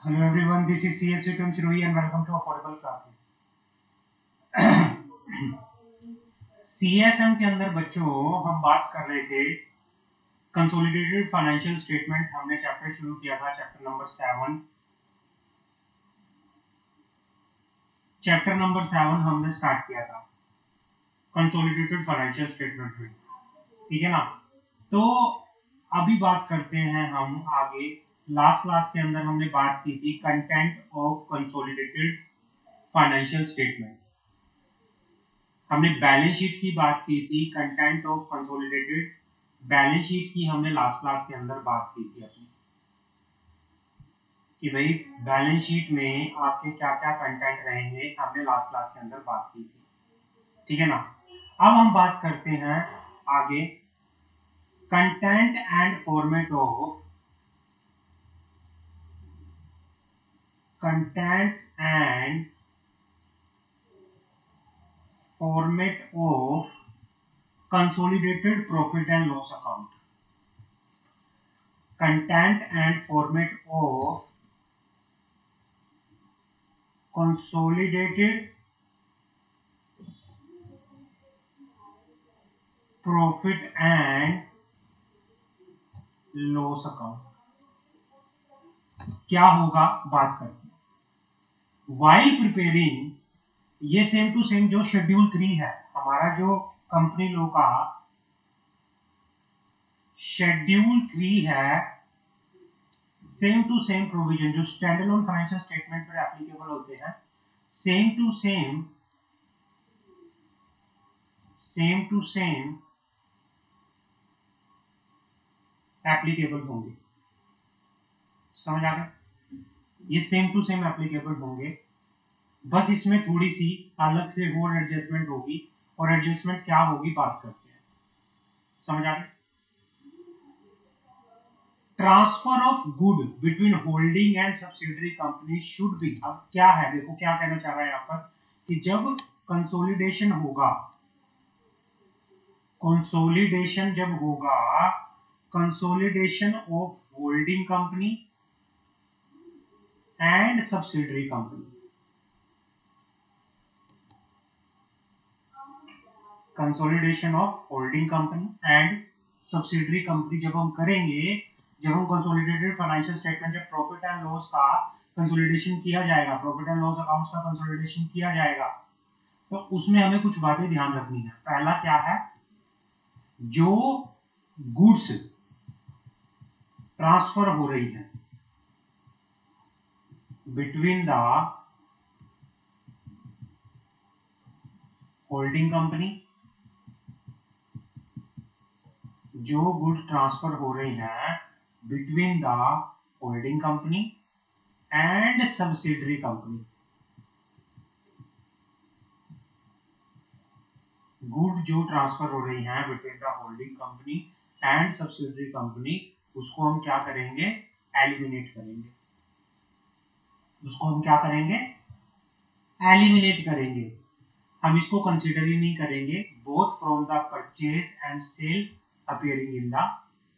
Hello everyone, this is CS Vikram Chirohi and welcome to Affordable Classes. CFM के अंदर बच्चों हम बात कर रहे थे कंसोलिडेटेड फाइनेंशियल स्टेटमेंट। हमने चैप्टर शुरू किया था, चैप्टर नंबर 7 हमने स्टार्ट किया था कंसोलिडेटेड फाइनेंशियल स्टेटमेंट में, ठीक है ना। तो अभी बात करते हैं हम आगे। लास्ट क्लास के अंदर हमने बात की थी content of consolidated financial statement. हमने बैलेंस शीट की बात की थी, content of consolidated balance sheet की हमने लास्ट क्लास के अंदर बात की थी अपनी, कि भाई बैलेंस शीट में आपके क्या क्या कंटेंट रहेंगे, हमने लास्ट क्लास के अंदर बात की थी, ठीक है ना। अब हम बात करते हैं आगे content and format of contents and format of consolidated profit and loss account. Content and format of consolidated profit and loss account क्या होगा बात करते हैं। While preparing, ये सेम टू सेम जो शेड्यूल 3 है हमारा, जो कंपनी लॉ का शेड्यूल 3 है, सेम टू सेम प्रोविजन जो स्टैंड अलोन फाइनेंशियल स्टेटमेंट पर एप्लीकेबल होते हैं, सेम टू सेम एप्लीकेबल होंगे। समझ आ गया? ये सेम टू सेम एप्लीकेबल होंगे, बस इसमें थोड़ी सी अलग से और एडजस्टमेंट होगी, और एडजस्टमेंट क्या होगी बात करते हैं। समझ आ गया? Transfer of good between holding and subsidiary company should be. अब क्या है, देखो क्या कहना चाह रहा है यहाँ पर कि जब कंसोलिडेशन होगा, consolidation of holding company and subsidiary company, consolidation of holding company and subsidiary company जब हम करेंगे, जब हम कंसोलिडेटेड फाइनेंशियल स्टेटमेंट, जब प्रॉफिट एंड लॉस का कंसोलिडेशन किया जाएगा, प्रॉफिट एंड लॉस अकाउंट्स का कंसोलिडेशन किया जाएगा, तो उसमें हमें कुछ बातें ध्यान रखनी है। पहला क्या है, जो गुड्स ट्रांसफर हो रही है बिटवीन द होल्डिंग कंपनी, जो गुड्स ट्रांसफर हो रही हैं between the holding company and subsidiary company, good जो ट्रांसफर हो रही हैं between the holding company and subsidiary company, उसको हम क्या करेंगे, एलिमिनेट करेंगे। उसको हम क्या करेंगे, एलिमिनेट करेंगे। हम इसको कंसीडर ही नहीं करेंगे। Both from the purchase and sale appearing in the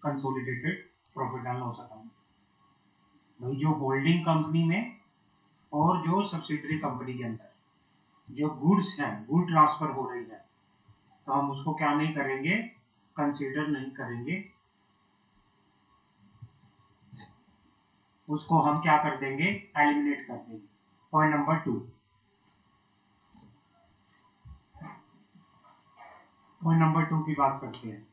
consolidated profit and loss account. भाई जो होल्डिंग कंपनी में और जो सब्सिडरी कंपनी के अंदर जो गुड्स हैं, गुड ट्रांसफर हो रही है, तो हम उसको क्या नहीं करेंगे, कंसीडर नहीं करेंगे। उसको हम क्या कर देंगे, एलिमिनेट कर देंगे। पॉइंट नंबर 2, पॉइंट नंबर 2 की बात करते हैं।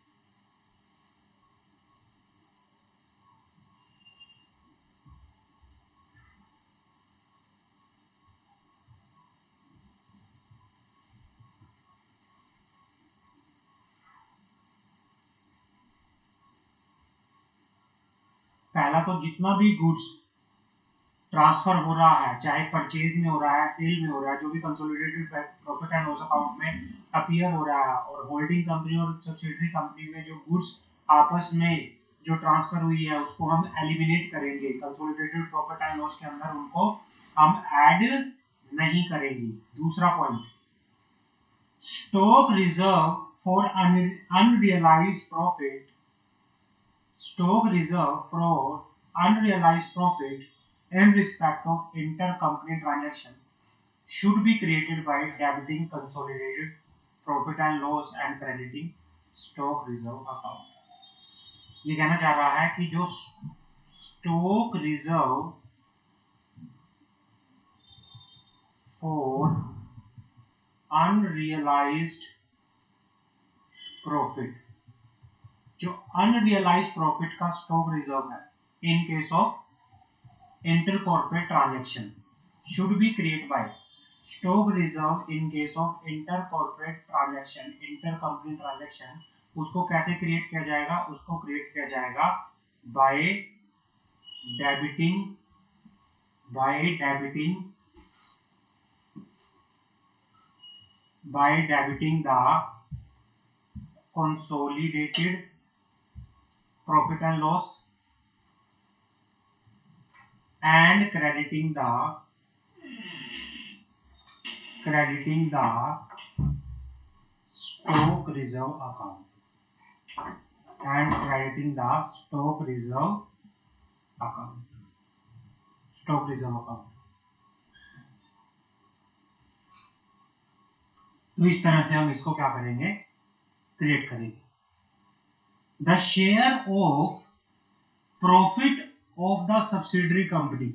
पहला तो जितना भी गुड्स ट्रांसफर हो रहा है, चाहे परचेज में हो रहा है, सेल में हो रहा है, जो भी consolidated profit and loss account में अपीयर हो रहा है, और होल्डिंग कंपनी और सब्सिडरी कंपनी में जो गुड्स आपस में जो ट्रांसफर हुई है, उसको हम एलिमिनेट करेंगे। कंसोलिडेटेड प्रॉफिट एंड लॉस के अंदर उनको हम ऐड नहीं करेंगे। दूसरा point, stock reserve for unrealised profit, stock reserve for unrealised profit in respect of intercompany transaction should be created by debiting consolidated profit and loss and crediting stock reserve account. ये कहना चाह रहा है कि जो stock reserve for unrealised profit, जो unrealised profit का stock reserve है in case of inter corporate transaction should be create bye stock reserve in case of inter corporate transaction, inter company transaction, उसको कैसे क्रिएट किया जाएगा? उसको create किया जाएगा by debiting the consolidated profit and loss and crediting the stock reserve account तो इस तरह से हम इसको क्या करेंगे? क्रिएट करेंगे. The share of profit of the subsidiary company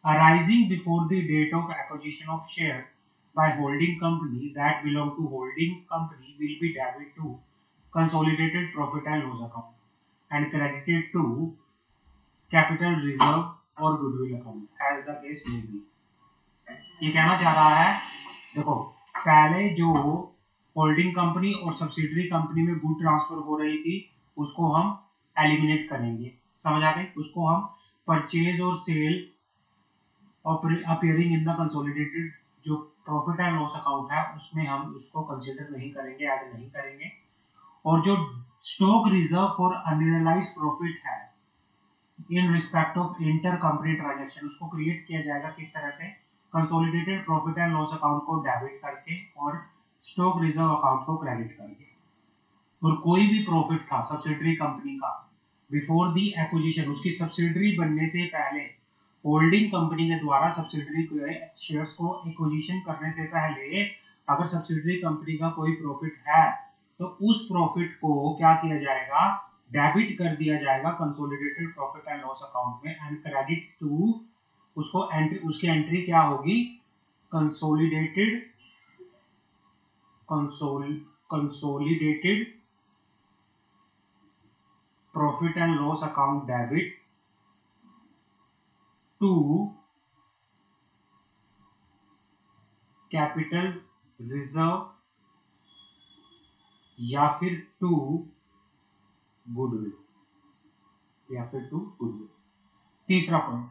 arising before the date of acquisition of share by holding company that belong to holding company will be debited to consolidated profit and loss account and credited to capital reserve or goodwill account as the case may be. ये कहना चाह रहा है, देखो पहले जो holding company और subsidiary company में गुड ट्रांसफर हो रही थी उसको हम एलिमिनेट करेंगे. समझ आ गई? उसको हम परचेज और sale appearing in the consolidated जो प्रॉफिट एंड लॉस अकाउंट है उसमें हम उसको कंसीडर नहीं करेंगे, ऐड नहीं करेंगे. और जो stock reserve for unrealised profit है in respect of inter company transaction उसको क्रिएट किया जाएगा किस तरह से? Consolidated profit and loss account को डेबिट करके और स्टॉक रिजर्व अकाउंट को क्रेडिट करके. और कोई भी प्रॉफिट था सब्सिडरी कंपनी का बिफोर दी एक्विजिशन, उसकी सब्सिडरी बनने से पहले होल्डिंग कंपनी के द्वारा सब्सिडरी के शेयर्स को एक्विजिशन करने से पहले अगर सब्सिडरी कंपनी का कोई प्रॉफिट है तो उस प्रॉफिट को क्या किया जाएगा? डेबिट कर दिया जाएगा consolidated profit and loss account में एंड क्रेडिट टू उसको एंट्री, उसकी एंट्री क्या होगी? Consolidated profit and loss account debit to capital reserve या फिर टू गुडविल. तीसरा point,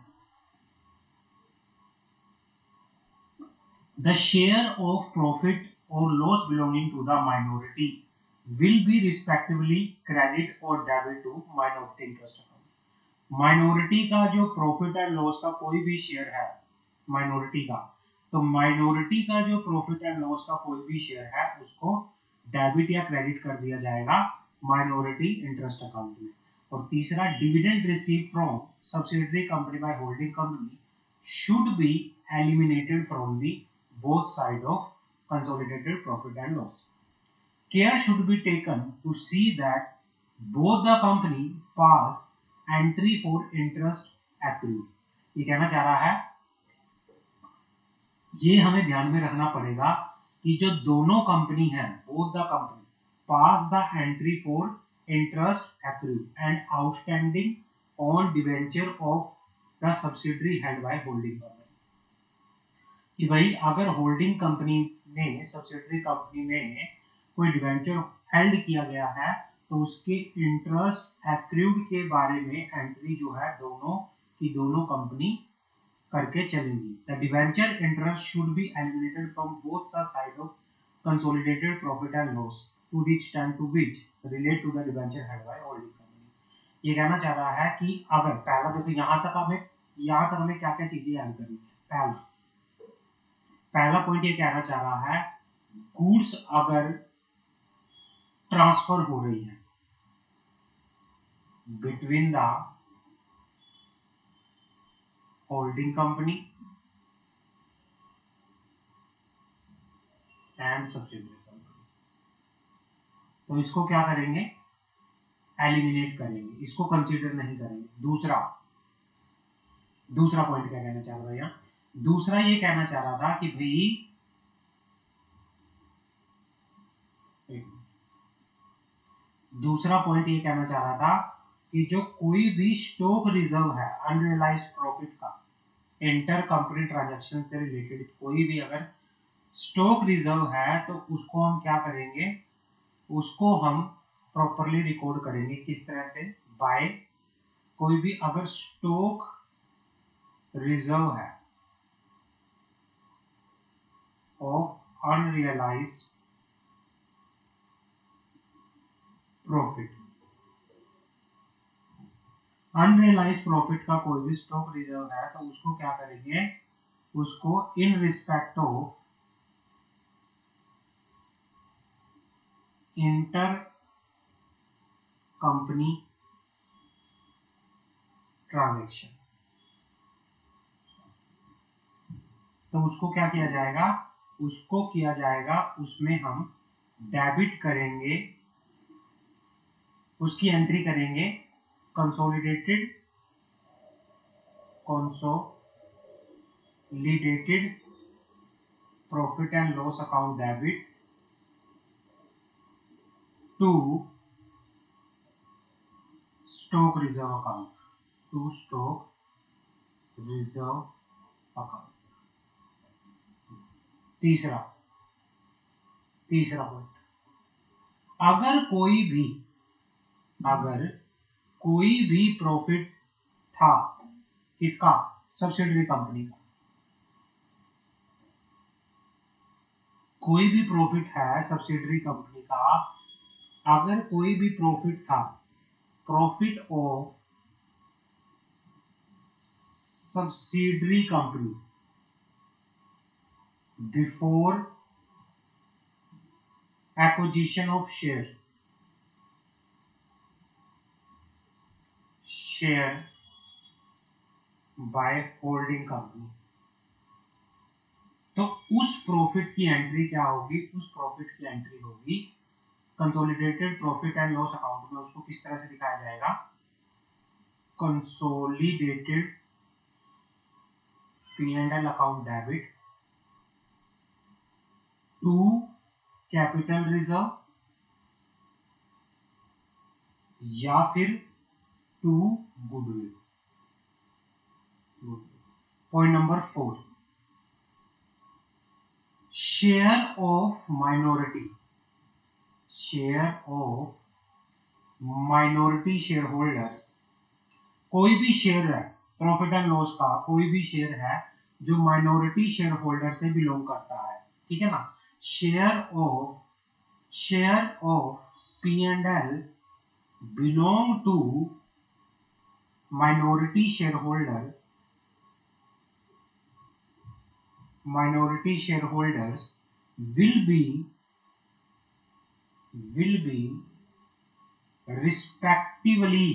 the share of profit or loss belonging to the minority will be respectively credit or debit to minority interest account. Minority का जो profit and loss का कोई भी share है minority का, तो माइनॉरिटी का जो प्रॉफिट एंड लॉस का कोई भी शेयर है उसको डेबिट या क्रेडिट कर दिया जाएगा माइनॉरिटी इंटरेस्ट अकाउंट में. और तीसरा, dividend receive from subsidiary company by holding company should be eliminated from the both side of consolidated profit and loss. Care should be taken to see that both the company pass entry for interest accrued. ये कहना चाह रहा है, ये हमें ध्यान में रखना पड़ेगा कि जो दोनों कंपनी है both the company pass the entry for interest accrued and outstanding on debenture of the subsidiary held by holding company. कि भाई अगर होल्डिंग कंपनी ने सब्सिडरी कंपनी में कोई डिवेंचर हेल्ड किया गया है तो उसके इंटरेस्ट एक्रूड के बारे में एंट्री जो है दोनों की दोनों कंपनी करके चलेंगी. The debenture interest should be eliminated from both the side of consolidated profit and loss to the extent to which relate to the debenture held by holding company. ये कहना चाह रहा है कि अगर पहला देखो यहाँ तक हमें क्या क्या चीजें याद करनी है. पहला पॉइंट ये कहना चाह रहा है, गुड्स अगर ट्रांसफर हो रही है between the holding company and subsidiary company. तो इसको क्या करेंगे, एलिमिनेट करेंगे, इसको कंसीडर नहीं करेंगे। दूसरा पॉइंट क्या कहना चाह रहा था यहाँ, दूसरा ये कहना चाह रहा था कि भाई दूसरा पॉइंट ये कहना चाह रहा था कि जो कोई भी स्टॉक रिजर्व है अनरियलाइज्ड प्रॉफिट का, इंटर कंपनी ट्रांजैक्शन से रिलेटेड कोई भी अगर स्टॉक रिजर्व है तो उसको हम क्या करेंगे, उसको हम प्रॉपरली रिकॉर्ड करेंगे। किस तरह से, बाय कोई भी अगर स्टॉक रिजर्व है of unrealised profit, unrealised profit का कोई भी स्टॉक रिजर्व है तो उसको क्या करेंगे, उसको इन respect of inter company transaction, तो उसको क्या किया जाएगा, उसको किया जाएगा, उसमें हम डेबिट करेंगे, उसकी एंट्री करेंगे consolidated profit and loss account debit to stock reserve account, to stock reserve account. तीसरा पॉइंट, अगर कोई भी प्रॉफिट था किसका, सब्सिडियरी कंपनी का, कोई भी प्रॉफिट है सब्सिडियरी कंपनी का, अगर कोई भी प्रॉफिट था, profit of subsidiary company before acquisition of share by holding company, तो उस प्रॉफिट की एंट्री क्या होगी, उस प्रॉफिट की एंट्री होगी consolidated profit and loss account में। उसको किस तरह से दिखाया जाएगा, consolidated P&L account debit to capital reserve या फिर to goodwill. Point number 4, share of minority share holder, कोई भी शेयर है प्रॉफिट एंड लॉस का, कोई भी शेयर है जो माइनॉरिटी शेयर होल्डर से बिलोंग करता है, ठीक है ना। Share of P&L belong to minority share holders will be respectively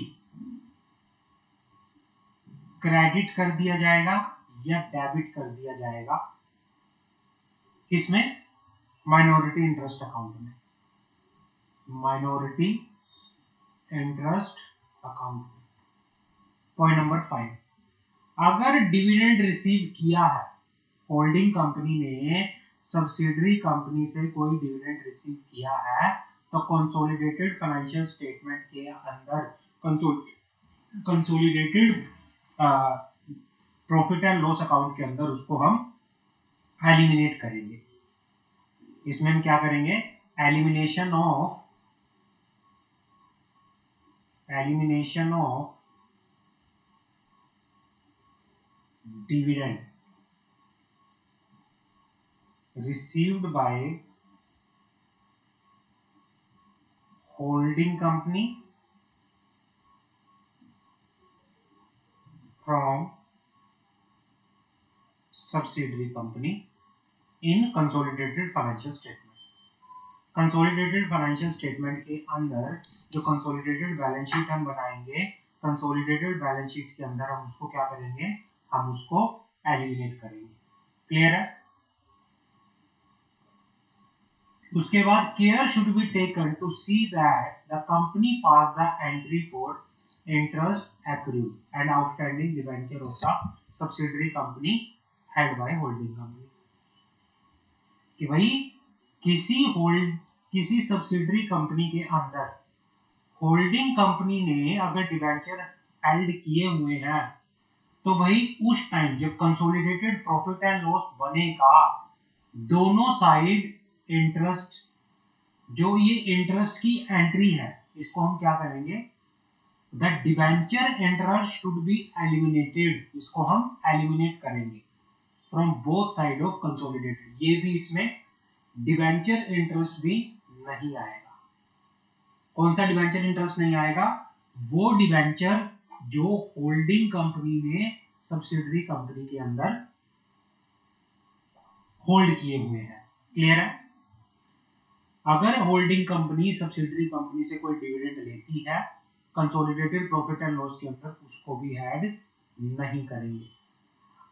credit कर दिया जाएगा या डेबिट कर दिया जाएगा, किसमें, माइनॉरिटी इंटरेस्ट अकाउंट में, माइनॉरिटी इंटरेस्ट अकाउंट में। पॉइंट नंबर 5, अगर डिविडेंड रिसीव किया है, होल्डिंग कंपनी ने सब्सिडियरी कंपनी से कोई डिविडेंड रिसीव किया है तो कंसोलिडेटेड फाइनेंशियल स्टेटमेंट के अंदर consolidated profit and loss account के अंदर उसको हम एलिमिनेट करेंगे। इसमें हम क्या करेंगे, elimination of dividend received by holding company from subsidiary company in consolidated financial statement। consolidated financial statement के अंदर जो consolidated बैलेंस शीट हम बनाएंगे, consolidated बैलेंस शीट के अंदर हम उसको क्या करेंगे, हम उसको एलिमिनेट करेंगे। क्लियर है? उसके बाद care should be taken to see that the company pass the entry for interest accrued and outstanding debenture of the subsidiary company held by holding company. कि भाई किसी सब्सिडरी कंपनी के अंदर होल्डिंग कंपनी ने अगर डिबेंचर हेल्ड किए हुए हैं तो भाई उस टाइम जब कंसोलिडेटेड प्रॉफिट एंड लॉस बनेगा, दोनों साइड इंटरेस्ट, जो ये इंटरेस्ट की एंट्री है, इसको हम क्या करेंगे, the debenture interest should be eliminated, इसको हम एलिमिनेट करेंगे from both side of consolidated. ये भी इसमें डिबेंचर इंटरेस्ट भी नहीं आएगा। कौन सा डिबेंचर इंटरेस्ट नहीं आएगा? वो डिबेंचर जो होल्डिंग कंपनी ने सब्सिडरी कंपनी के अंदर होल्ड किए हुए हैं। क्लियर है? अगर होल्डिंग कंपनी सब्सिडरी कंपनी से कोई डिविडेंड लेती है, कंसोलिडेटेड प्रॉफिट एंड लॉस के अंदर उसको भी ऐड नहीं करेंगे।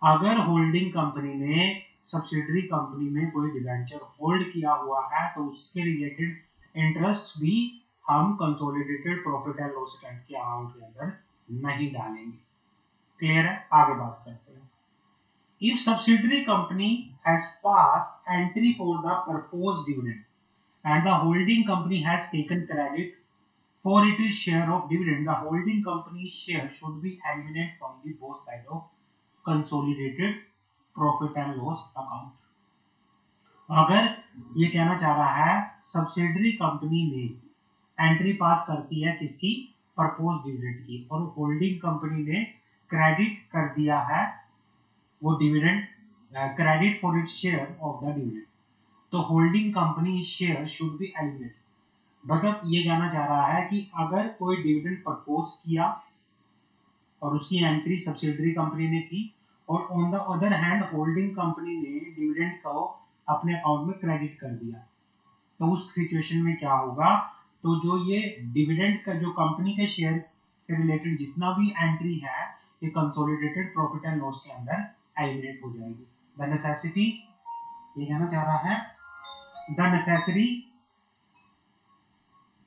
अगर होल्डिंग कंपनी ने सब्सिडरी कंपनी में कोई डिबेंचर होल्ड किया हुआ है तो उसके रिलेटेड इंटरेस्ट भी हम consolidated profit and loss account के अमाउंट के अंदर नहीं डालेंगे। क्लियर है? आगे बात करते हैं। If subsidiary company has passed entry for the proposed dividend and the holding company has taken credit for its share of dividend, the holding company's share should be eliminated from the both side of consolidated profit and loss account. अगर ये कहना चाह रहा है subsidiary company ने entry पास करती है किसकी, प्रपोज डिविडेंड की, और होल्डिंग कंपनी ने क्रेडिट कर दिया है वो dividend, credit for its share of the dividend, तो holding company share should be eliminated. मतलब ये कहना चाह रहा है कि अगर कोई डिविडेंड प्रपोज किया और उसकी एंट्री सब्सिडरी कंपनी ने की और on the other hand holding company ने डिविडेंड को अपने अकाउंट में क्रेडिट कर दिया, तो उस सिचुएशन में क्या होगा, तो जो ये डिविडेंड का जो कंपनी के शेयर से रिलेटेड जितना भी एंट्री है ये कंसोलिडेटेड प्रॉफिट एंड लॉस के अंदर एलिमिनेट हो जाएगी। द नेसेसिटी, ये कहना चाह रहा है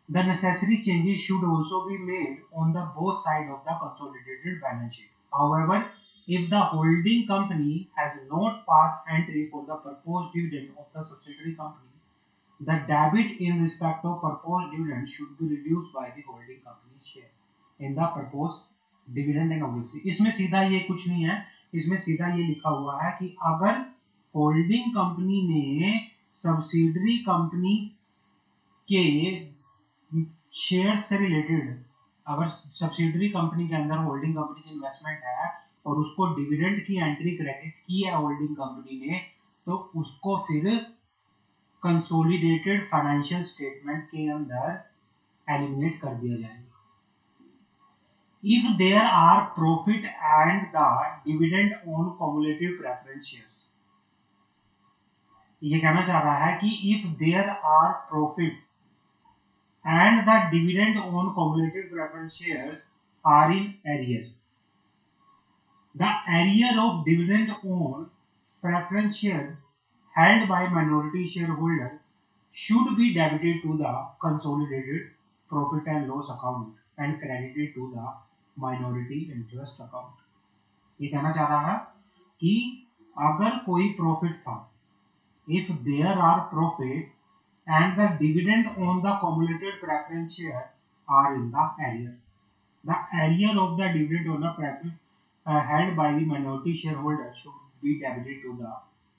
the necessary changes should also be made on the both side of the consolidated balance sheet. However, if the holding company has not passed entry for the proposed dividend of the subsidiary company, the debit in respect of proposed dividend should be reduced by the holding company's share in the proposed dividend and obviously इसमें सीधा ये कुछ नहीं है, इसमें सीधा ये लिखा हुआ है कि अगर होल्डिंग कंपनी ने सब्सिडरी कंपनी के शेयर से रिलेटेड, अगर सब्सिडरी कंपनी के अंदर होल्डिंग कंपनी की इन्वेस्टमेंट है और उसको डिविडेंड की एंट्री क्रेडिट की है होल्डिंग कंपनी ने, तो उसको फिर कंसोलिडेटेड फाइनेंशियल स्टेटमेंट के अंदर एलिमिनेट कर दिया जाएगा। If there are profit and the dividend on cumulative preference shares, ये कहना चाह रहा है कि if there are profit and the dividend on cumulative preference shares are in arrear, the arrear of dividend on preference share held by minority shareholder should be debited to the consolidated profit and loss account and credited to the minority interest account। ये कहना चाह रहा है कि अगर कोई profit था, if there are profit and the dividend on the cumulated preference share are in the arrear, the arrear of the dividend on the preference held by the minority shareholder should be debited to the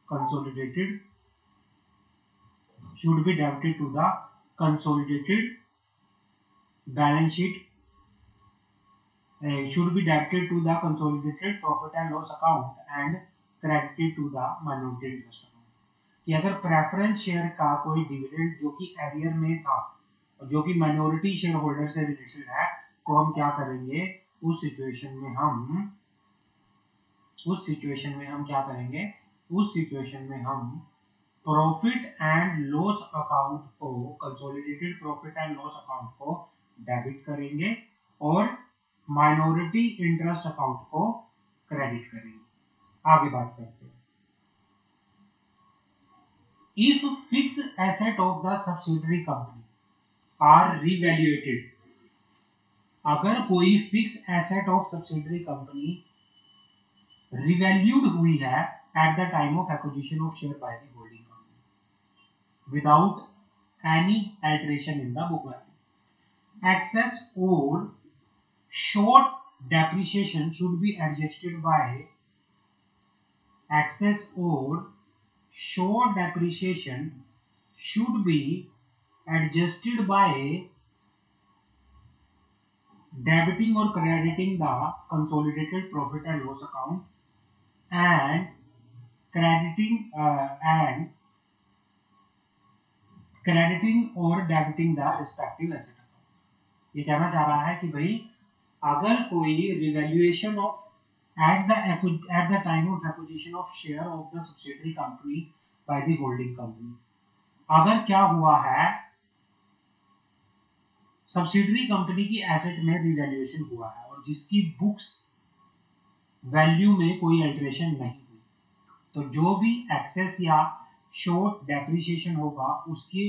consolidated balance sheet, should be debited to the consolidated profit and loss account and credited to the minority interest account। कि अगर preference share का कोई dividend जो कि arrear में था और जो कि माइनॉरिटी शेयर होल्डर से रिलेटेड है, तो हम क्या करेंगे, उस सिचुएशन में हम प्रॉफिट एंड लॉस अकाउंट को, consolidated profit and loss account को डेबिट करेंगे और माइनॉरिटी इंटरेस्ट अकाउंट को क्रेडिट करेंगे। आगे बात करते हैं। If fix asset of the subsidiary company are revaluated, अगर कोई fix asset of subsidiary company revalued हुई है at the time of acquisition of share by the holding company without any alteration in the book value, excess और short depreciation should be adjusted by excess or short depreciation should be adjusted by debiting or crediting the consolidated profit and loss account and crediting or debiting the respective asset account। ये कहना चाह रहा है कि भाई अगर कोई revaluation of at the time of acquisition of share of the subsidiary company by the holding company, अगर क्या हुआ है सब्सिडरी कंपनी की एसेट में रिवैल्यूएशन हुआ है और जिसकी बुक्स वैल्यू में कोई अल्टरेशन नहीं हुई, तो जो भी एक्सेस या शॉर्ट डेप्रिसिएशन होगा उसकी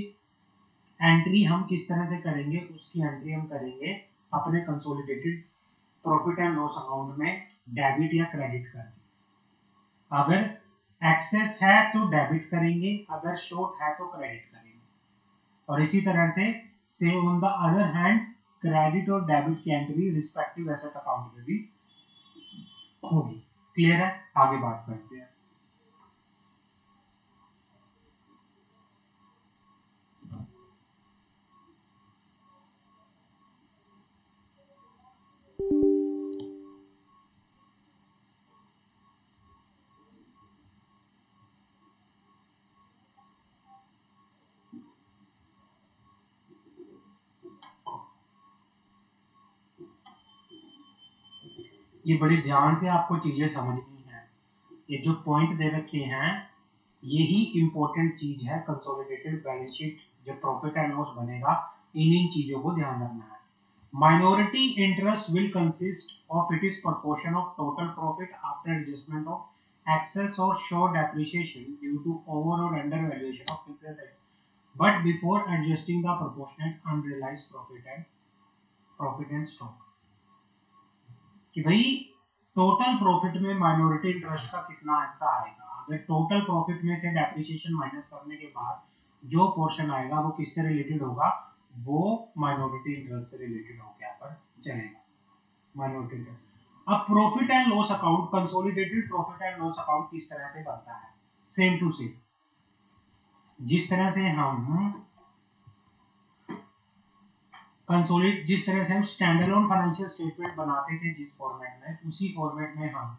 एंट्री हम किस तरह से करेंगे, उसकी एंट्री हम करेंगे अपने consolidated profit and loss account में डेबिट या क्रेडिट करके। अगर एक्सेस है तो डेबिट करेंगे, अगर शॉर्ट है तो क्रेडिट करेंगे। और इसी तरह से on the other hand credit और डेबिट की एंट्री रिस्पेक्टिव एसेट अकाउंट में भी होगी। क्लियर है? आगे बात करते हैं। ये बड़े ध्यान से आपको चीजें समझनी है। ये जो पॉइंट दे रखे हैं यही इंपॉर्टेंट चीज है। कंसोलिडेटेड बैलेंस शीट जब प्रॉफिट एंड लॉस बनेगा इन चीजों को ध्यान रखना है। Minority interest will consist of it is proportion of total profit after adjustment of excess और short depreciation due to over और under valuation of fixed asset but before adjusting the proportionate unrealised profit and stock. कि भाई total profit में minority interest का कितना हिस्सा आएगा। अगर टोटल प्रॉफिट में से डेप्रिसिएशन माइनस करने के बाद जो पोर्शन आएगा वो किससे रिलेटेड होगा, वो माइनॉरिटी इंटरेस्ट से रिलेटेड होकर यहाँ पर चलेगा माइनॉरिटी इंटरेस्ट। अब profit and loss account, consolidated profit and loss account किस तरह से बनता है, सेम टू सेम जिस तरह से हम जिस तरह से हम स्टैंडअलोन फाइनेंशियल स्टेटमेंट बनाते थे जिस फॉर्मेट में, उसी फॉर्मेट में हम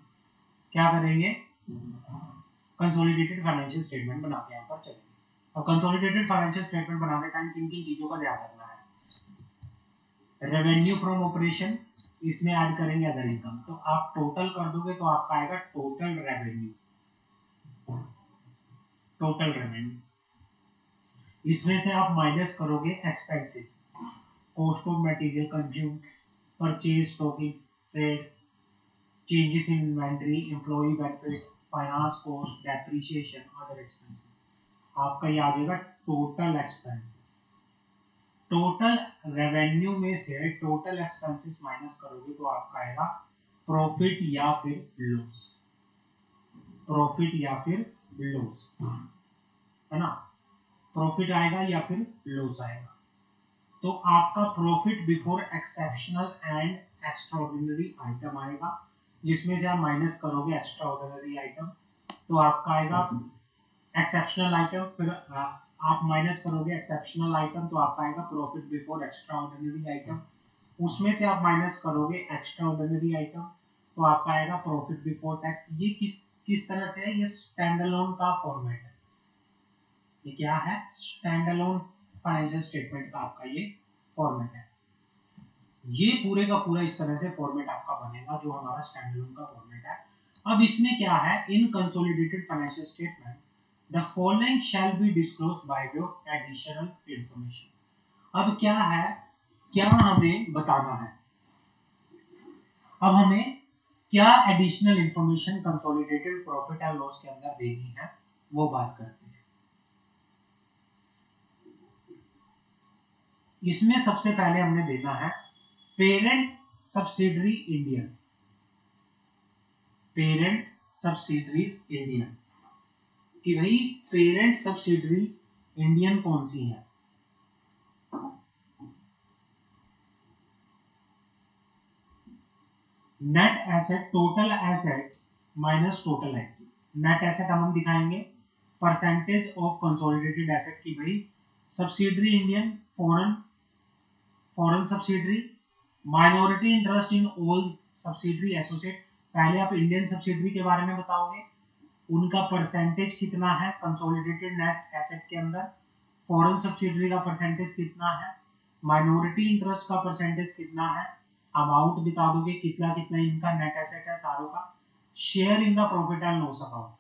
क्या करेंगे, कंसोलिडेटेड फाइनेंशियल स्टेटमेंट बना के यहाँ पर चलेंगे। और कंसोलिडेटेड फाइनेंशियल स्टेटमेंट बनाते टाइम किन किन चीजों का ध्यान रखना है, रेवेन्यू फ्रॉम ऑपरेशन, इसमें ऐड करेंगे अदर इनकम। तो आप टोटल कर दोगे तो आपका आएगा टोटल रेवेन्यू, टोटल रेवेन्यू। इसमें से आप माइनस करोगे expenses, cost of material consumed, purchase, stocking, trade, changes in inventory, employee benefit, finance cost, depreciation, other expenses। आपका ये आ जाएगा टोटल एक्सपेंसेस। टोटल रेवेन्यू में से टोटल एक्सपेंसेस माइनस करोगे तो आपका आएगा प्रॉफिट या फिर लॉस, प्रॉफिट या फिर लॉस, है ना, प्रॉफिट आएगा या फिर लॉस आएगा। तो आपका profit before exceptional and extraordinary item आएगा, जिसमें से आप माइनस करोगे एक्स्ट्राऑर्डिनरी आइटम तो आपका आएगा एक्सेप्शनल आइटम, फिर आप माइनस करोगे एक्सेप्शनल आइटम तो आपका आएगा प्रॉफिट बिफोर एक्स्ट्राऑर्डिनरी आइटम, उसमें से आप माइनस करोगे एक्स्ट्राऑर्डिनरी आइटम तो आपका आएगा प्रॉफिट बिफोर टैक्स। ये किस तरह से है, ये स्टैंडअलोन का फॉर्मेट है। ये क्या है, स्टैंडअलोन फाइनेंशियल स्टेटमेंट का आपका ये फॉर्मेट है। ये पूरे का पूरा इस तरह से फॉर्मेट आपका बनेगा जो हमारा स्टैंडअलोन का फॉर्मेट है। अब इसमें क्या है, in consolidated financial statement the following shall be disclosed by way of additional information. अब क्या है, क्या हमें बताना है, अब हमें क्या additional information consolidated profit and loss के अंदर देनी है वो बात करते हैं। इसमें सबसे पहले हमने देना है parent subsidiary Indian, parent subsidiaries Indian, कि भाई पेरेंट सब्सिडरी इंडियन कौन सी है। Net asset, total asset minus total active. Net asset हम दिखाएंगे परसेंटेज ऑफ कंसोलिडेटेड एसेट की भाई subsidiary Indian, foreign subsidiary, minority interest in all subsidiary associate. पहले आप इंडियन सब्सिडरी के बारे में बताओगे, उनका परसेंटेज कितना है कंसोलिडेटेड नेट एसेट के अंदर, फॉरेन सब्सिडरी का परसेंटेज कितना है, माइनॉरिटी इंटरेस्ट का परसेंटेज कितना है, अमाउंट बता दोगे कितना कितना इनका नेट एसेट है सारों का, share in the profit and loss account,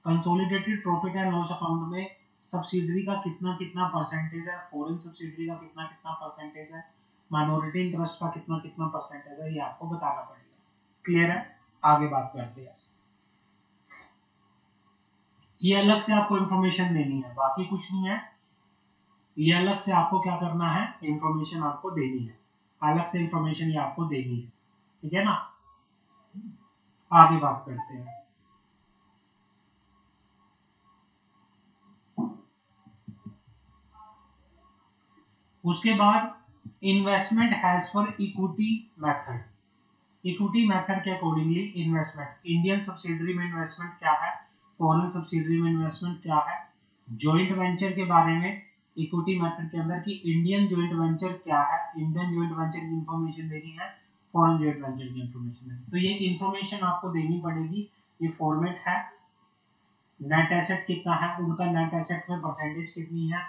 consolidated profit and loss account में सब्सिडरी का कितना कितना परसेंटेज है, फॉरेन सब्सिडरी का कितना कितना परसेंटेज है, माइनॉरिटी इंटरेस्ट का कितना कितना परसेंटेज है, ये आपको बताना पड़ेगा। क्लियर है? आगे बात करते हैं। ये अलग से आपको इंफॉर्मेशन देनी है, बाकी कुछ नहीं है। ये अलग से आपको क्या करना है, इंफॉर्मेशन आपको देनी है, अलग से इंफॉर्मेशन ये आपको देनी है। ठीक है ना? आगे बात करते हैं। उसके बाद investment has for equity method, equity method के अकॉर्डिंगली इन्वेस्टमेंट, इंडियन सब्सिडरी में इन्वेस्टमेंट क्या है, फॉरेन सब्सिडरी में इन्वेस्टमेंट क्या है, जॉइंट वेंचर के बारे में इक्विटी मेथड के अंदर की इंडियन जॉइंट वेंचर क्या है, इंडियन जॉइंट वेंचर की इंफॉर्मेशन देनी है, फॉरेन जॉइंट वेंचर की इंफॉर्मेशन देनी। तो ये इंफॉर्मेशन आपको देनी पड़ेगी। ये फॉर्मेट है। नेट एसेट कितना है, उनका नेट एसेट में परसेंटेज कितनी है,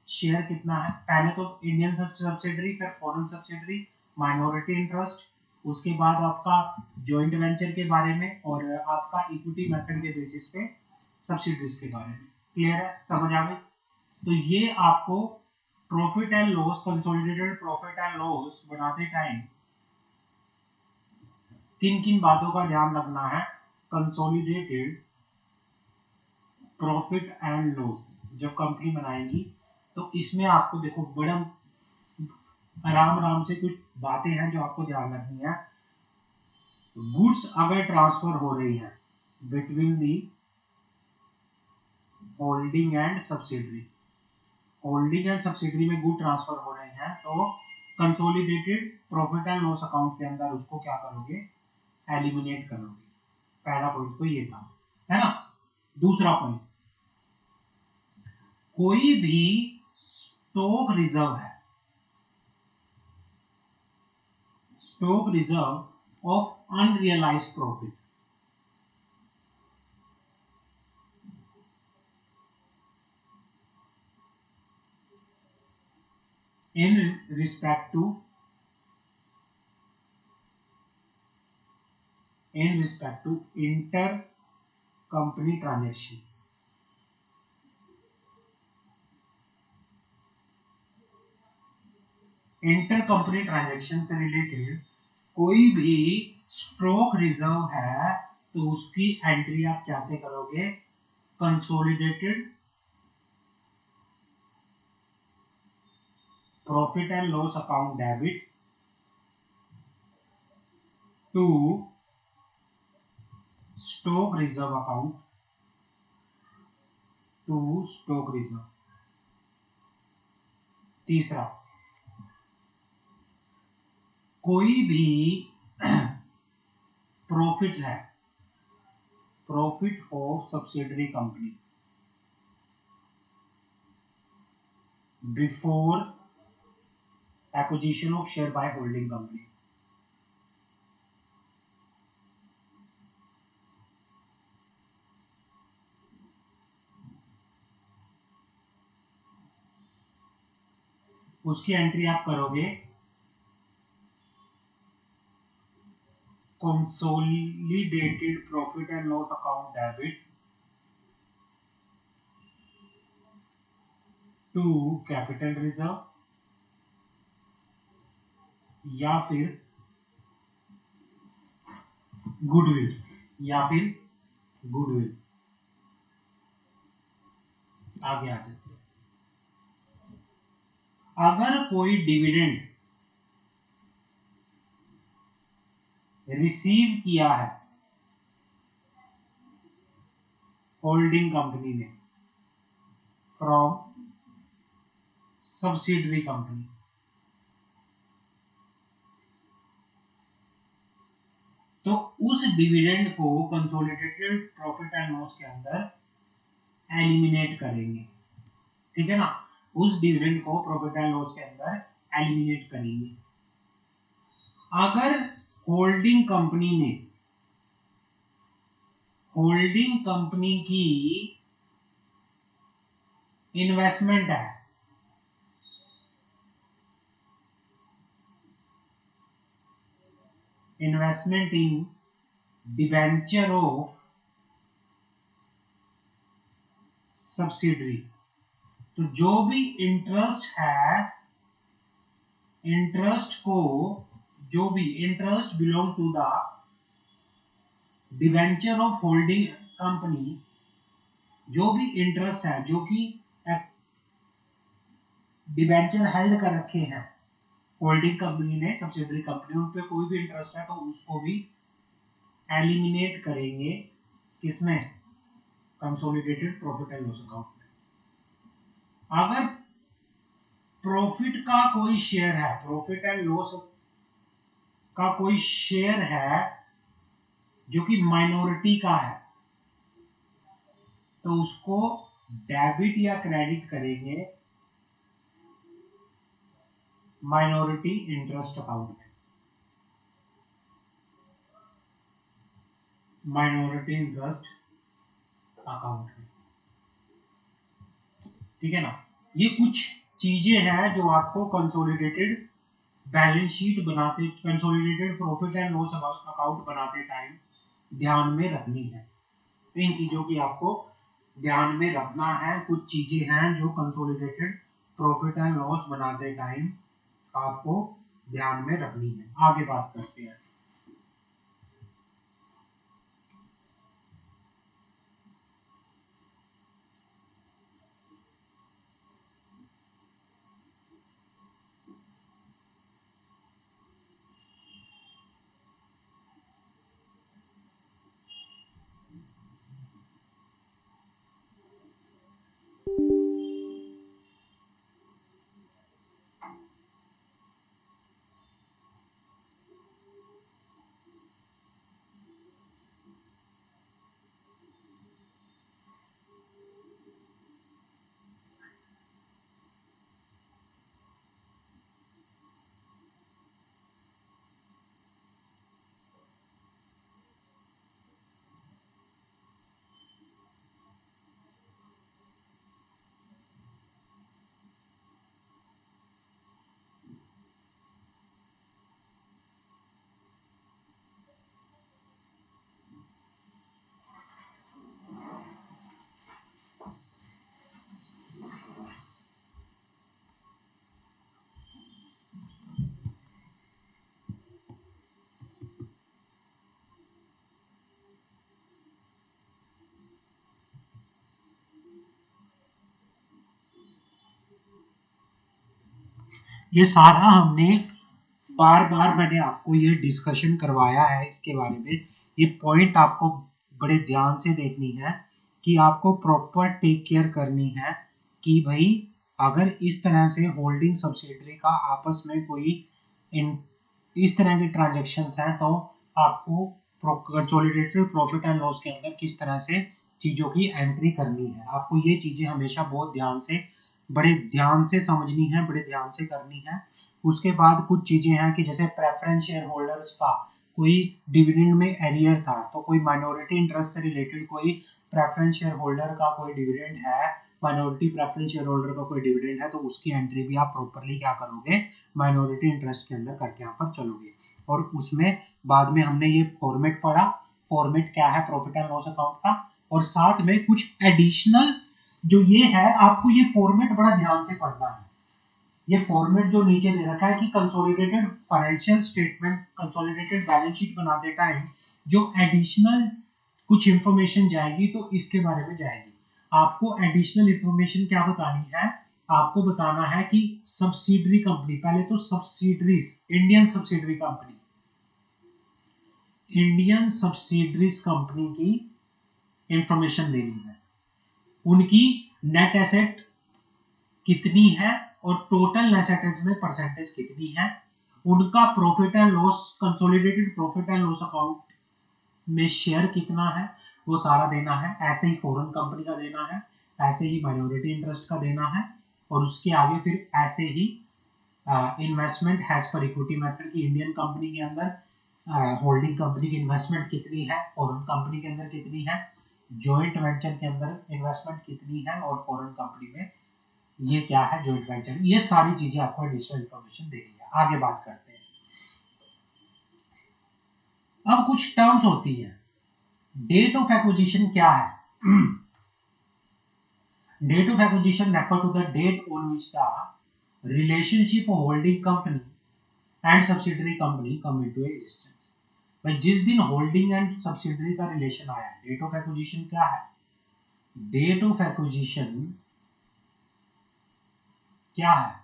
शेयर कितना है, पहले तो इंडियन सब्सिडरी, फिर फॉरेन सब्सिडरी, माइनॉरिटी इंटरेस्ट, उसके बाद आपका जॉइंट वेंचर के बारे में और आपका इक्विटी मेथड के बेसिस पे सब्सिडरीज के बारे में। क्लियर है? समझ आ गई? तो ये आपको profit and loss, consolidated profit and loss बनाते टाइम किन किन बातों का ध्यान रखना है। कंसोलिडेटेड प्रॉफिट एंड लॉस जब कंपनी बनाएगी तो इसमें आपको देखो बड़ा आराम आराम से कुछ बातें हैं जो आपको ध्यान रखनी है। गुड्स अगर ट्रांसफर हो रही है between the holding and subsidiary, holding and subsidiary में गुड ट्रांसफर हो रहे हैं तो consolidated profit and loss account के अंदर उसको क्या करोगे, एलिमिनेट करोगे। पहला पॉइंट तो ये था, है ना? दूसरा पॉइंट, कोई भी स्टॉक रिजर्व है, stock reserve of unrealised profit, in respect to inter company transaction, inter company transaction से रिलेटेड कोई भी स्टॉक रिजर्व है तो उसकी एंट्री आप कैसे करोगे, consolidated profit and loss account debit to stock reserve account, to stock reserve. तीसरा, कोई भी प्रॉफिट है, profit of subsidiary company before acquisition of share by holding company, उसकी एंट्री आप करोगे consolidated profit and loss account debit to capital reserve या फिर goodwill या फिर गुडविल। आगे आ जाते हैं। अगर कोई डिविडेंड रिसीव किया है होल्डिंग कंपनी ने फ्रॉम सब्सिडरी कंपनी, तो उस डिविडेंड को कंसोलिडेटेड प्रॉफिट एंड लॉस के अंदर एलिमिनेट करेंगे। ठीक है ना, उस डिविडेंड को प्रॉफिट एंड लॉस के अंदर एलिमिनेट करेंगे। अगर होल्डिंग कंपनी की इन्वेस्टमेंट है, investment in debenture of subsidiary, तो जो भी इंटरेस्ट है, interest belong to the debenture of holding company, जो भी इंटरेस्ट है जो कि डिबेंचर हेल्ड कर रखे हैं होल्डिंग कंपनी ने, सब्सिडरी कंपनी, उन पे कोई भी इंटरेस्ट है तो उसको भी एलिमिनेट करेंगे किसमें, consolidated profit and loss account में। अगर प्रॉफिट का कोई शेयर है, प्रॉफिट एंड लॉस का कोई शेयर है जो कि माइनॉरिटी का है, तो उसको डेबिट या क्रेडिट करेंगे माइनॉरिटी इंटरेस्ट अकाउंट में, माइनॉरिटी इंटरेस्ट अकाउंट में। ठीक है ना, ये कुछ चीजें हैं जो आपको कंसोलिडेटेड बैलेंस शीट बनाते, consolidated profit and loss account बनाते टाइम ध्यान में रखनी है। इन चीजों की आपको ध्यान में रखना है। कुछ चीजें हैं जो कंसोलिडेटेड प्रॉफिट एंड लॉस बनाते टाइम आपको ध्यान में रखनी है। आगे बात करते हैं। ये सारा हमने बार बार मैंने आपको ये डिस्कशन करवाया है इसके बारे में। ये पॉइंट आपको बड़े ध्यान से देखनी है कि आपको प्रॉपर टेक केयर करनी है कि भाई अगर इस तरह से होल्डिंग सब्सिडरी का आपस में कोई इस तरह के ट्रांजेक्शन्स हैं तो आपको कंसोलिडेटेड प्रॉफिट एंड लॉस के अंदर किस तरह से चीज़ों की एंट्री करनी है। आपको ये चीज़ें हमेशा बहुत ध्यान से, बड़े ध्यान से समझनी है, बड़े ध्यान से करनी है। उसके बाद कुछ चीज़ें हैं कि जैसे प्रेफरेंस शेयर होल्डर्स का कोई डिविडेंड में एरियर था, तो कोई माइनॉरिटी इंटरेस्ट से रिलेटेड कोई प्रेफरेंस शेयर होल्डर का कोई डिविडेंड है, माइनॉरिटी प्रेफरेंस शेयर होल्डर का कोई डिविडेंड है, तो उसकी एंट्री भी आप प्रॉपरली क्या करोगे, माइनॉरिटी इंटरेस्ट के अंदर करके यहाँ पर चलोगे। और उसमें बाद में हमने ये फॉर्मेट पढ़ा, फॉर्मेट क्या है प्रॉफिट एंड लॉस अकाउंट का, और साथ में कुछ एडिशनल जो ये है, आपको ये फॉर्मेट बड़ा ध्यान से पढ़ना है। ये फॉर्मेट जो नीचे दे रखा है कि consolidated financial statement, consolidated balance sheet बनाते टाइम जो एडिशनल कुछ इंफॉर्मेशन जाएगी तो इसके बारे में जाएगी। आपको एडिशनल इंफॉर्मेशन क्या बतानी है, आपको बताना है कि सब्सिडरी कंपनी, पहले तो subsidiaries, Indian subsidiary company, Indian subsidiaries company की इंफॉर्मेशन देनी है। उनकी नेट एसेट कितनी है और टोटल नेट एसेट्स में परसेंटेज कितनी है, उनका profit and loss, consolidated profit and loss account में शेयर कितना है, वो सारा देना है। ऐसे ही फॉरेन कंपनी का देना है, ऐसे ही माइनॉरिटी इंटरेस्ट का देना है, और उसके आगे फिर ऐसे ही इन्वेस्टमेंट हैज पर इक्विटी मेथड की इंडियन कंपनी के अंदर होल्डिंग कंपनी की इन्वेस्टमेंट कितनी है, फॉरेन कंपनी के अंदर कितनी है, जॉइंट वेंचर के अंदर इन्वेस्टमेंट कितनी है, और फॉरेन कंपनी में ये क्या है जॉइंट वेंचर, ये सारी चीजें आपको एडिशनल इंफॉर्मेशन देनी है। आगे बात करते हैं। अब कुछ टर्म्स होती है। डेट ऑफ एक्विजिशन क्या है? Date of acquisition refer to the date on which the relationship of holding company and subsidiary company come into existence. भाई जिस दिन होल्डिंग एंड सब्सिडरी का रिलेशन आया, डेट ऑफ एक्विजिशन क्या है? डेट ऑफ एक्विजिशन क्या है?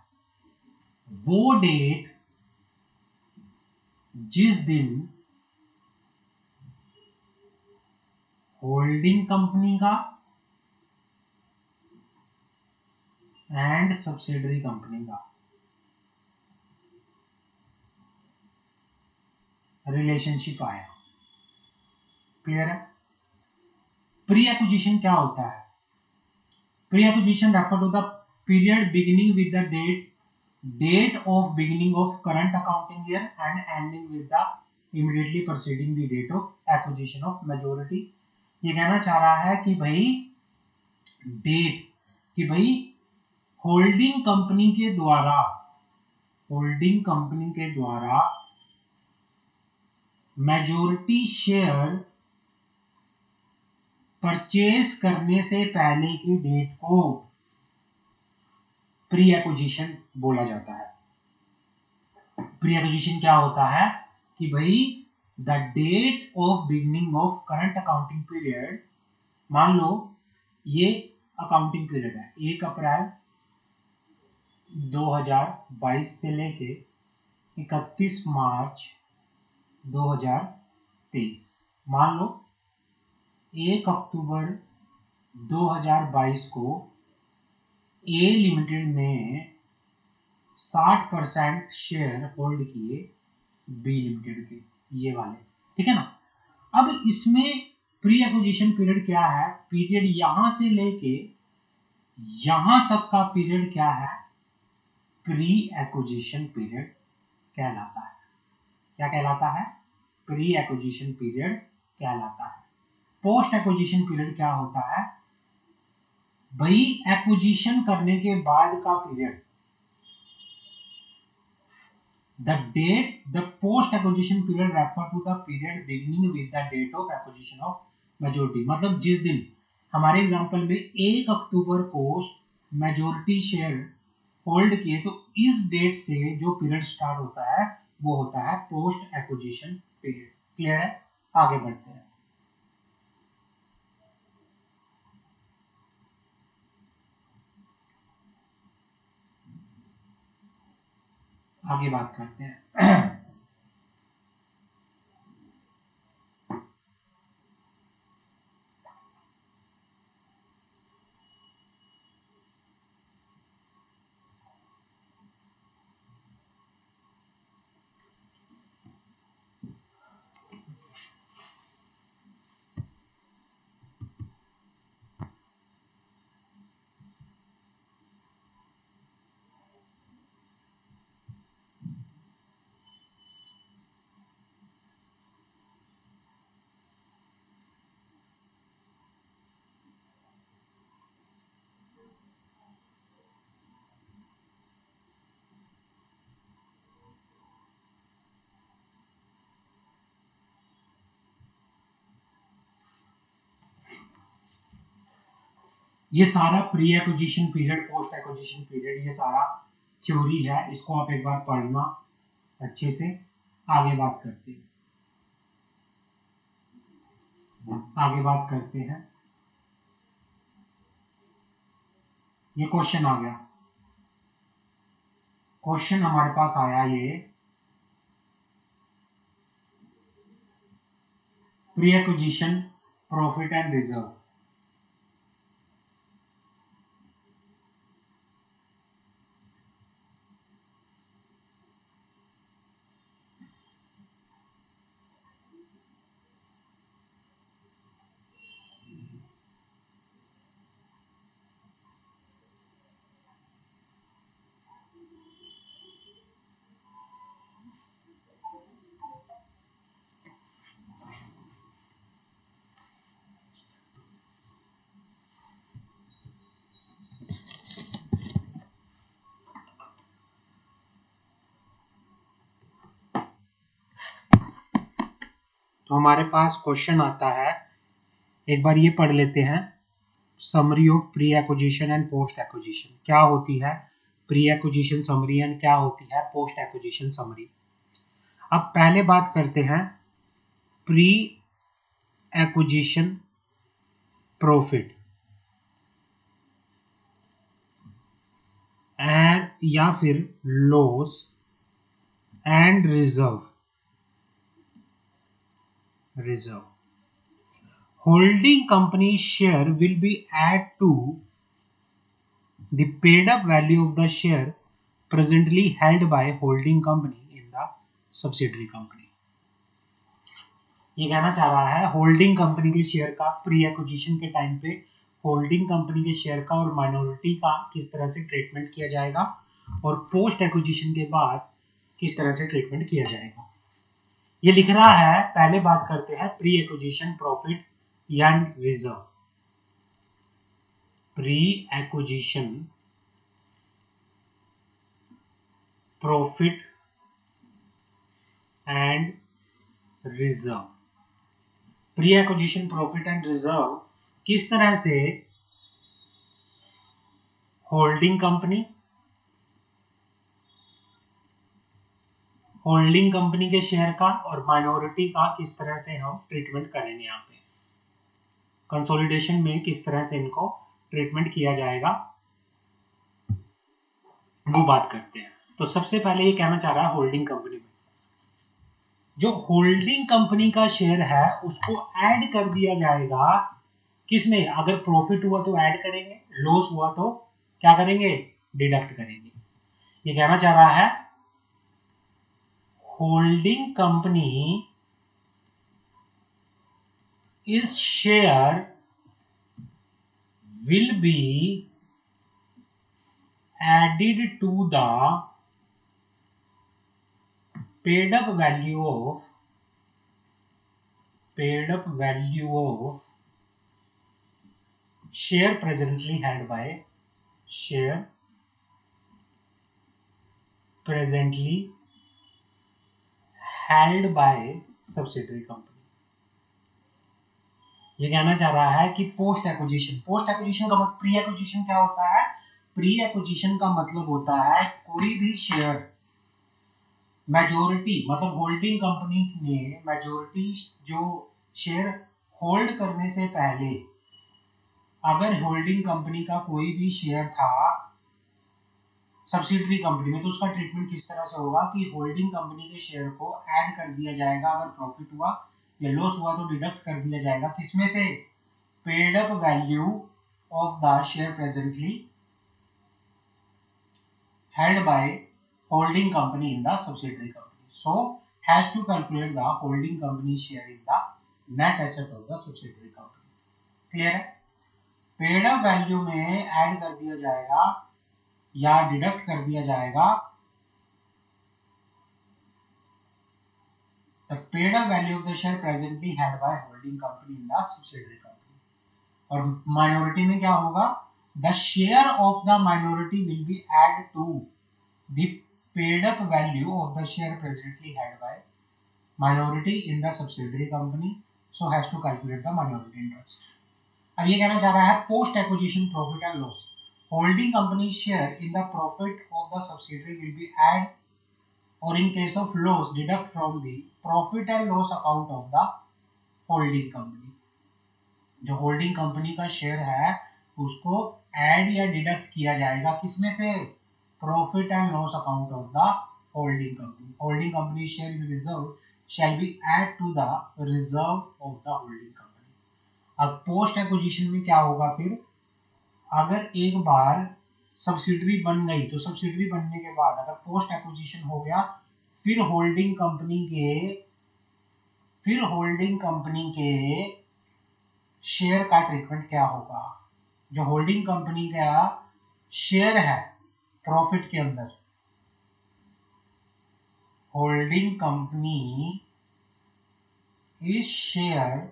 वो डेट जिस दिन होल्डिंग कंपनी का एंड सब्सिडरी कंपनी का रिलेशनशिप आया। क्लियर है? प्री एक्विजिशन क्या होता है? Pre acquisition refer to the period beginning with the date of beginning of current accounting year and ending with the immediately preceding the date of acquisition of majority. ये कहना चाह रहा है कि भाई डेट, कि भाई होल्डिंग कंपनी के द्वारा, होल्डिंग कंपनी के द्वारा मेजॉरिटी शेयर परचेज करने से पहले की डेट को प्री एक्विजिशन बोला जाता है। प्री एक्विजिशन क्या होता है कि भाई the date of beginning of current accounting period, मान लो ये अकाउंटिंग पीरियड है 1 अप्रैल 2022 से लेके 31 मार्च 2023। मान लो 1 अक्टूबर 2022 को ए लिमिटेड ने 60% शेयर होल्ड किए बी लिमिटेड के, ये वाले, ठीक है ना। अब इसमें प्री एक्विजिशन पीरियड क्या है? पीरियड यहां से लेके यहां तक का पीरियड क्या है? प्री एक्विजिशन पीरियड कहलाता है। क्या कहलाता है? प्री एक्विजिशन पीरियड कहलाता है। पोस्ट एक्विजिशन पीरियड क्या होता है? भाई एक्विजिशन करने के बाद का period, the post acquisition period refer to the period beginning with the date of acquisition of majority। मतलब जिस दिन, हमारे एग्जांपल में 1 अक्टूबर को मेजॉरिटी शेयर होल्ड किए, तो इस डेट से जो पीरियड स्टार्ट होता है वो होता है पोस्ट एक्विजिशन पीरियड। क्लियर है? आगे बढ़ते हैं। आगे बात करते हैं। ये सारा pre acquisition period, post acquisition period, ये सारा थ्योरी है, इसको आप एक बार पढ़ना अच्छे से। आगे बात करते हैं। आगे बात करते हैं। ये क्वेश्चन आ गया, क्वेश्चन हमारे पास आया ये pre acquisition profit and reserve. तो हमारे पास क्वेश्चन आता है, एक बार ये पढ़ लेते हैं। Summary of pre acquisition and post acquisition. क्या होती है प्री एक्विजिशन समरी एंड क्या होती है पोस्ट एक्विजिशन समरी। अब पहले बात करते हैं प्री एक्विजिशन प्रॉफिट एंड या फिर loss and reserve. Holding company share will be added to the paid up value of the share presently held by holding company in the subsidiary company। ये कहना चाह रहा है होल्डिंग कंपनी के share का pre acquisition के time पे holding company के शेयर का और माइनॉरिटी का किस तरह से ट्रीटमेंट किया जाएगा और पोस्ट एक्विजिशन के बाद किस तरह से ट्रीटमेंट किया जाएगा। ये लिख रहा है, पहले बात करते हैं pre acquisition profit and reserve. Pre acquisition profit and reserve. Pre acquisition profit and reserve किस तरह से होल्डिंग कंपनी के शेयर का और माइनॉरिटी का किस तरह से हम ट्रीटमेंट करेंगे, यहाँ पे कंसोलिडेशन में किस तरह से इनको ट्रीटमेंट किया जाएगा वो बात करते हैं। तो सबसे पहले ये कहना चाह रहा है होल्डिंग कंपनी में जो होल्डिंग कंपनी का शेयर है उसको ऐड कर दिया जाएगा किसमें, अगर प्रॉफिट हुआ तो ऐड करेंगे, लॉस हुआ तो क्या करेंगे, डिडक्ट करेंगे। ये कहना चाह रहा है होल्डिंग कंपनी इस share will be added to the paid up value of share presently held by subsidiary company। ये कहना चाह रहा है कि पोस्ट एक्विजिशन का मतलब, प्री एक्विजिशन क्या होता है, प्री एक्विजिशन का मतलब होता है कोई भी शेयर मेजोरिटी, मतलब होल्डिंग कंपनी ने मेजोरिटी जो शेयर होल्ड करने से पहले अगर होल्डिंग कंपनी का कोई भी शेयर था सब्सिडरी कंपनी में तो उसका ट्रीटमेंट किस तरह से होगा कि होल्डिंग कंपनी के शेयर को ऐड कर दिया जाएगा, अगर प्रॉफिट हुआ या लॉस हुआ तो डिडक्ट कर दिया जाएगा किसमें से, paid up value of the share presently held by holding company in the subsidiary company, so has to calculate the holding company share in the net asset of the subsidiary company. Clear है, paid up value में add कर दिया जाएगा या deduct कर दिया जाएगा the paid up value of the share presently held by holding company in the subsidiary company। और minority में क्या होगा, the share of the minority will be added to the paid up value of the share presently held by minority in the subsidiary company, so has to calculate the minority interest। अब ये कहना चाह रहा है post acquisition profit and loss, holding company share in the profit of the subsidiary will be added or in case of loss deduct from the profit and loss account of the holding company। जो holding company का share है उसको add या deduct किया जाएगा किसमें से, profit and loss account of the holding company. Holding company share reserve shall be add to the reserve of the holding company. अब पोस्ट एक्विजिशन में क्या होगा फिर, अगर एक बार सब्सिडरी बन गई तो सब्सिडरी बनने के बाद अगर पोस्ट एक्विजिशन हो गया फिर होल्डिंग कंपनी के शेयर का ट्रीटमेंट क्या होगा। जो होल्डिंग कंपनी का शेयर है प्रॉफिट के अंदर, holding company is share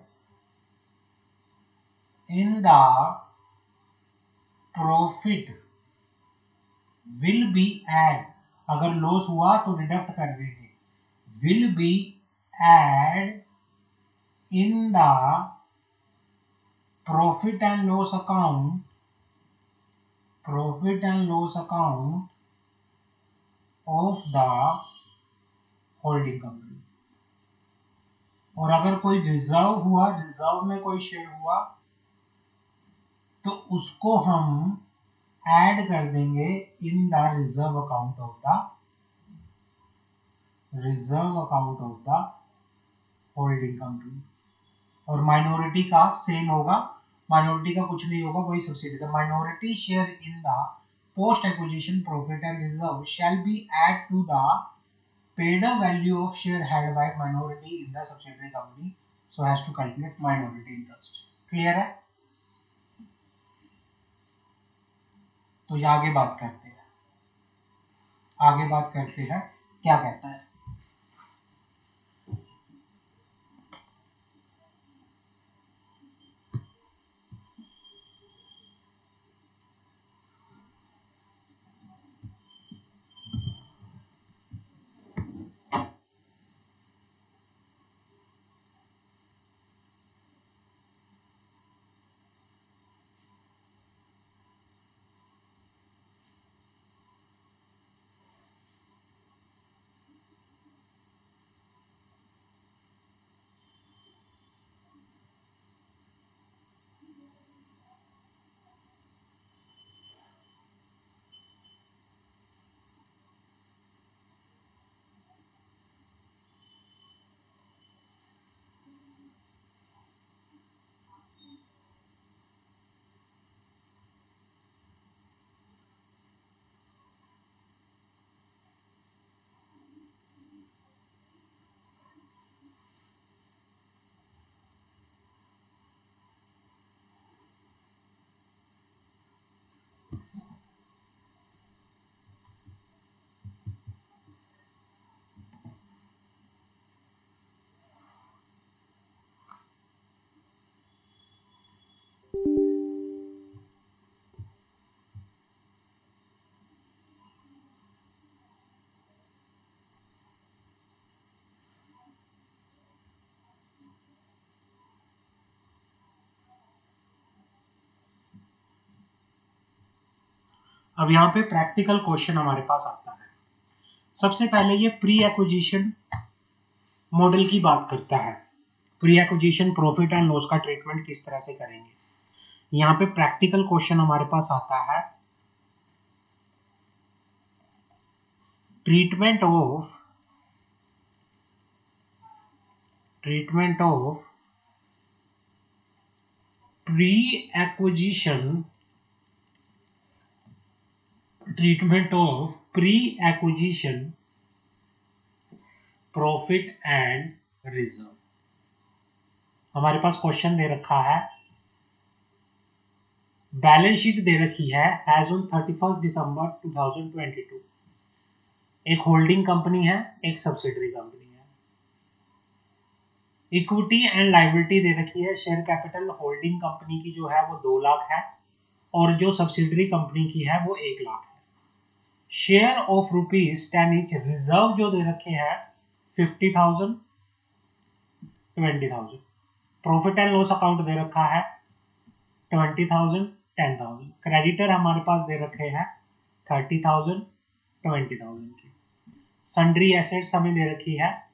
in the profit will be add, अगर लॉस हुआ तो डिडक्ट कर देंगे, will be add in the profit and loss account of the holding company. और अगर कोई रिजर्व हुआ, रिजर्व में कोई शेयर हुआ तो उसको हम ऐड कर देंगे in the reserve account of the holding company. और माइनॉरिटी का सेम होगा, माइनॉरिटी का कुछ नहीं होगा, वही subsidy. The minority share in the post acquisition profit and reserve shall be add to the paid value of share held by minority in the subsidiary company, so has to calculate minority interest। Clear है? तो ये आगे बात करते हैं, क्या कहता है। अब यहाँ पे प्रैक्टिकल क्वेश्चन हमारे पास आता है। सबसे पहले ये प्री एक्विजिशन मॉडल की बात करता है, pre acquisition profit and loss का ट्रीटमेंट किस तरह से करेंगे। यहाँ पे प्रैक्टिकल क्वेश्चन हमारे पास आता है, treatment of pre-acquisition profit and reserve. हमारे पास क्वेश्चन दे रखा है, बैलेंस शीट दे रखी है एज ऑन 31 दिसंबर 2022। एक होल्डिंग कंपनी है, एक सब्सिडरी कंपनी है। इक्विटी एंड लायबिलिटी दे रखी है, शेयर कैपिटल होल्डिंग कंपनी की जो है वो 2 लाख है और जो सब्सिडरी कंपनी की है वो 1 लाख है। शेयर ऑफ ₹10 ईच, रिजर्व जो दे रखे हैं 50,000, 20,000। प्रॉफिट एंड लॉस अकाउंट दे रखा है 20,000, 10,000। क्रेडिटर हमारे पास दे रखे हैं 30,000, 20,000 की। सन्ड्री एसेट्स हमें दे रखी है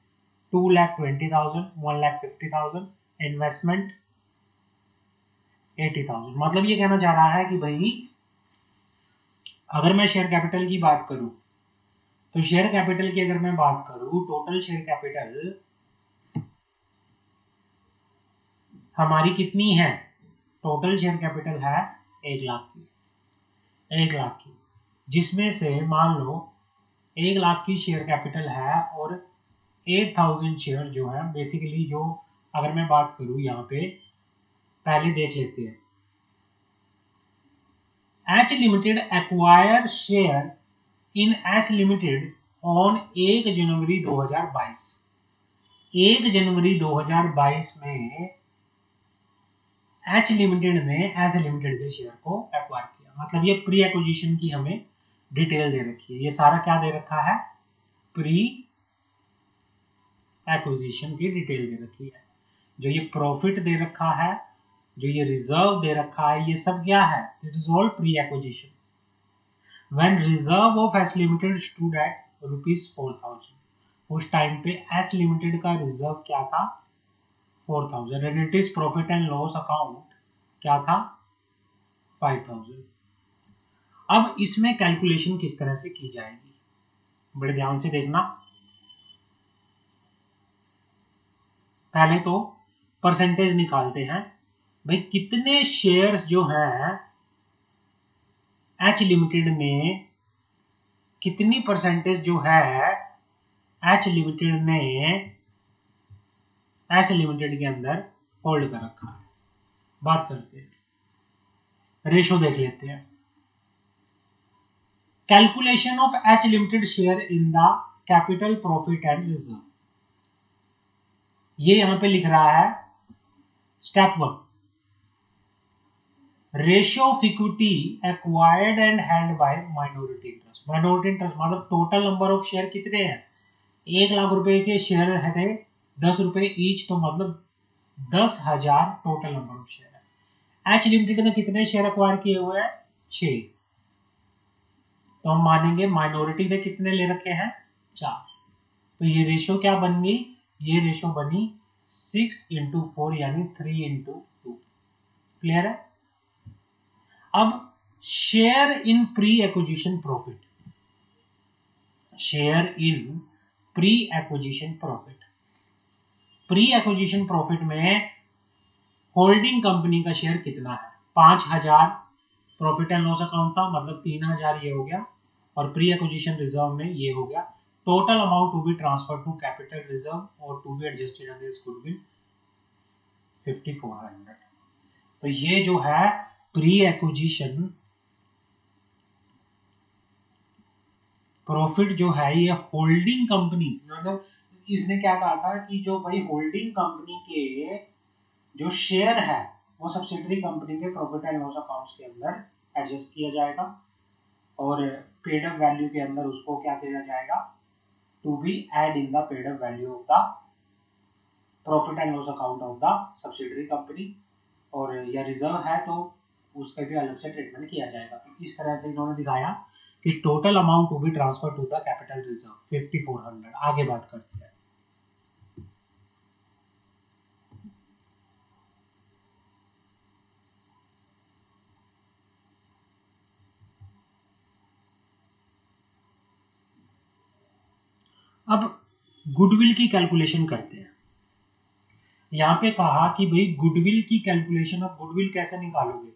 2,20,000, 1,50,000। इन्वेस्टमेंट 80,000। मतलब ये कहना चाह रहा है कि भाई अगर मैं शेयर कैपिटल की बात करूं तो शेयर कैपिटल की अगर मैं बात करूं, टोटल शेयर कैपिटल हमारी कितनी है? टोटल शेयर कैपिटल है 1 लाख की, 1 लाख की, जिसमें से मान लो 1 लाख की शेयर कैपिटल है और 8,000 शेयर जो है बेसिकली, जो अगर मैं बात करूं यहाँ पे पहले देख लेते हैं। H limited acquire share in S limited on 1 जनवरी 2022। 1 जनवरी 2022 में एच लिमिटेड ने एस लिमिटेड के शेयर को एक्वायर किया। मतलब ये प्री एक्विजिशन की हमें डिटेल दे रखी है। ये सारा क्या दे रखा है? प्री एक्विजिशन की डिटेल दे रखी है। जो ये प्रॉफिट दे रखा है, जो ये रिजर्व दे रखा है, ये सब क्या है? It is all pre acquisition. When reserve of S limited stood at ₹4,000, उस टाइम पे एस लिमिटेड का रिजर्व क्या था? 4,000। And it is profit and loss account क्या था? 5,000। अब इसमें कैलकुलेशन किस तरह से की जाएगी, बड़े ध्यान से देखना। पहले तो परसेंटेज निकालते हैं। भाई कितने शेयर्स जो हैं एच लिमिटेड ने, कितनी परसेंटेज जो है एच लिमिटेड ने एस लिमिटेड के अंदर होल्ड कर रखा है। बात करते हैं, रेशो देख लेते हैं। Calculation of H limited share in the capital profit and reserve. ये यहां पे लिख रहा है step 1, ratio of equity acquired and held by minority interest. Minority interest मतलब टोटल नंबर ऑफ शेयर कितने हैं? 1 लाख रुपए के शेयर है, 10 रुपए ईच, तो मतलब 10,000 टोटल नंबर ऑफ शेयर है। एच लिमिटेड ने कितने शेयर एक्वायर किए हुए हैं? 6। तो हम मानेंगे माइनॉरिटी ने कितने ले रखे हैं? 4। तो ये रेशो क्या बन गई? ये रेशो बनी 6:4 यानी 3:2। क्लियर है? अब share in pre acquisition profit, share in pre acquisition profit. Pre acquisition profit में होल्डिंग कंपनी का शेयर कितना है? 5,000 प्रॉफिट एंड लॉस अकाउंट था, मतलब 3,000 ये हो गया, और प्री एक्विजिशन रिजर्व में ये हो गया। Total amount to be transfer to capital reserve और to be adjusted against goodwill 5,400। तो ये जो है प्री एक्विजिशन प्रॉफिट जो है, ये होल्डिंग कंपनी, मतलब इसने क्या कहा था कि जो भाई होल्डिंग कंपनी के जो शेयर है वो सब्सिडरी कंपनी के प्रॉफिट एंड लॉस अकाउंट्स के अंदर एडजस्ट किया जाएगा और पेड अप वैल्यू के अंदर उसको क्या किया जाएगा? To be add in the paid up value of the profit and loss account of the subsidiary company, और या रिजर्व है तो उसका भी अलग से ट्रीटमेंट किया जाएगा। तो इस तरह से इन्होंने दिखाया कि total amount to be transfer to the capital reserve 5,400। आगे बात करते हैं। अब गुडविल की कैलकुलेशन करते हैं। यहां पे कहा कि भाई गुडविल की कैलकुलेशन, ऑफ गुडविल कैसे निकालोगे?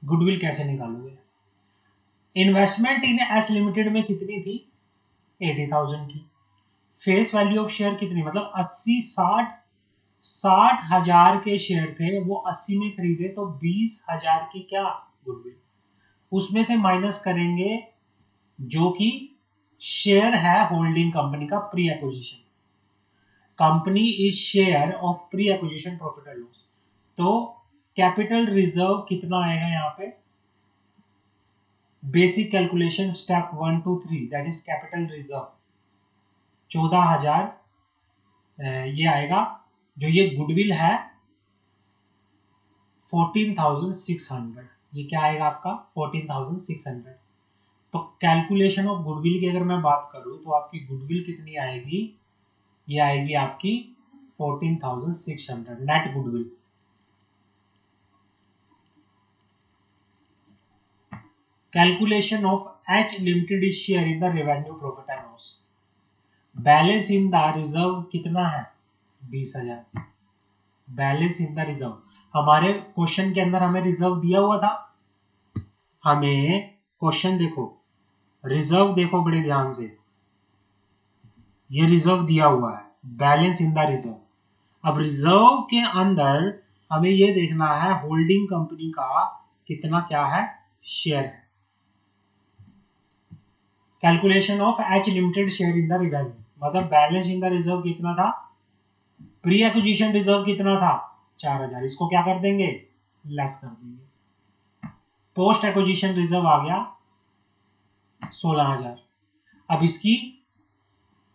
गुडविल कैसे निकालोगे? इन्वेस्टमेंट इन एस लिमिटेड में कितनी थी? 80,000 की। फेस वैल्यू ऑफ शेयर कितनी, मतलब 80, 60,000 के शेयर थे, वो 80 में खरीदे, तो 20,000 की क्या? गुडविल। उसमें से माइनस करेंगे जो कि शेयर है होल्डिंग कंपनी का pre acquisition. Company is share of pre acquisition profit and loss. तो कैपिटल रिजर्व कितना आएगा यहाँ पे? Basic calculation step 1 2 3, that is capital reserve 14,000 ये आएगा। जो ये गुडविल है 14,600, ये क्या आएगा आपका? 14,600। तो कैलकुलेशन ऑफ गुडविल की अगर मैं बात करूं तो आपकी गुडविल कितनी आएगी? ये आएगी आपकी 14,600 net goodwill. Calculation of H limited share in the revenue profit and loss. Balance in the reserve कितना है? 20,000। बैलेंस इन द रिजर्व, हमारे क्वेश्चन के अंदर हमें रिजर्व दिया हुआ था। हमें क्वेश्चन देखो, रिजर्व देखो बड़े ध्यान से, ये रिजर्व दिया हुआ है, बैलेंस इन द रिजर्व। अब रिजर्व के अंदर हमें ये देखना है होल्डिंग कंपनी का कितना क्या है शेयर है। Calculation of H limited share in the revenue, मतलब बैलेंस इन द रिजर्व कितना था, प्री एक्विजिशन रिजर्व कितना था 4,000, इसको क्या कर देंगे लेस कर देंगे। पोस्ट एक्विजिशन रिजर्व आ गया 16,000। अब इसकी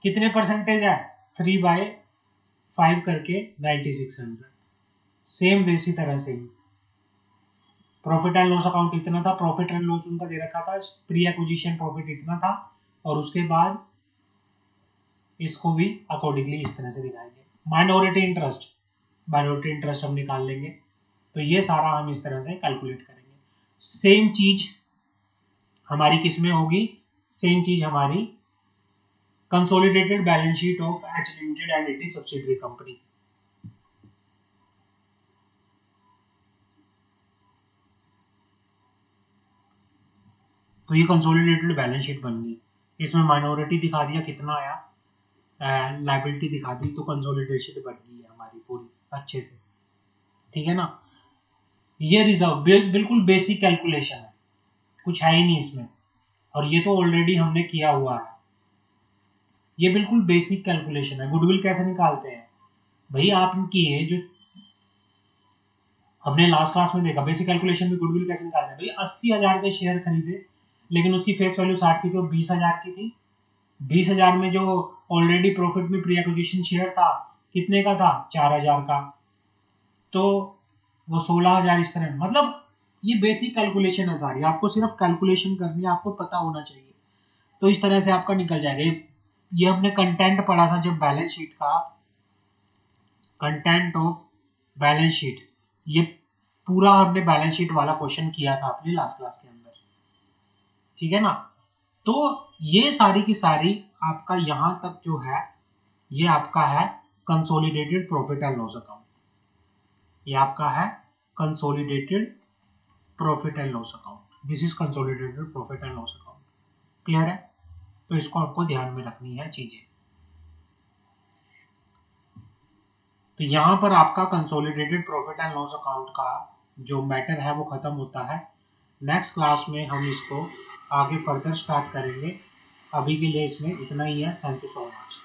कितने परसेंटेज है 3/5 करके 9600। सेम वैसी तरह से ही प्रॉफिट एंड लॉस अकाउंट इतना था, प्रॉफिट एंड लॉस उनका दे रखा था, प्री एक्विजिशन प्रॉफिट इतना था, और उसके बाद इसको भी अकॉर्डिंगली इस तरह से दिखाएंगे। माइनॉरिटी इंटरेस्ट हम निकाल लेंगे, तो ये सारा हम इस तरह से कैलकुलेट करेंगे। सेम चीज हमारी किस में होगी, सेम चीज हमारी consolidated balance sheet of H limited and it's subsidiary company. तो ये कंसोलिडेटेड बैलेंस शीट बन गई, इसमें माइनॉरिटी दिखा दिया कितना आया, लायबिलिटी दिखा दी, तो कंसोलिडेशन बन गई है हमारी पूरी अच्छे से, ठीक है ना। ये रिजर्व बिल्कुल बेसिक कैलकुलेशन है, कुछ है ही नहीं इसमें, और ये तो ऑलरेडी हमने किया हुआ है। ये बिल्कुल बेसिक कैलकुलेशन है। गुडविल कैसे निकालते हैं भाई, आपकी ये जो हमने लास्ट क्लास में देखा, बेसिक कैलकुलेशन में गुडविल कैसे निकालते हैं भाई। 80,000 के शेयर खरीदे, लेकिन उसकी फेस वैल्यू 60 की थी और 20,000 की थी। 20,000 में जो ऑलरेडी प्रॉफिट में प्री एक्विजिशन शेयर था कितने का था 4,000 का, तो वो 16,000 इस तरह। मतलब ये बेसिक कैलकुलेशन है सारी, आपको सिर्फ कैलकुलेशन करनी है, आपको पता होना चाहिए, तो इस तरह से आपका निकल जाएगा। ये हमने कंटेंट पढ़ा था जब बैलेंस शीट का, कंटेंट ऑफ बैलेंस शीट, ये पूरा हमने बैलेंस शीट वाला क्वेश्चन किया था अपनी लास्ट क्लास के अंदर, ठीक है ना। तो ये सारी की सारी आपका यहां तक जो है ये आपका है consolidated profit and loss account, ये आपका है consolidated profit and loss account. This is consolidated profit and loss account. Clear है? तो इसको आपको ध्यान में रखनी है चीजें। तो यहां पर आपका consolidated profit and loss account का जो मैटर है वो खत्म होता है। नेक्स्ट क्लास में हम इसको आगे फर्दर स्टार्ट करेंगे। अभी के लिए इसमें इतना ही है। Thank you so much.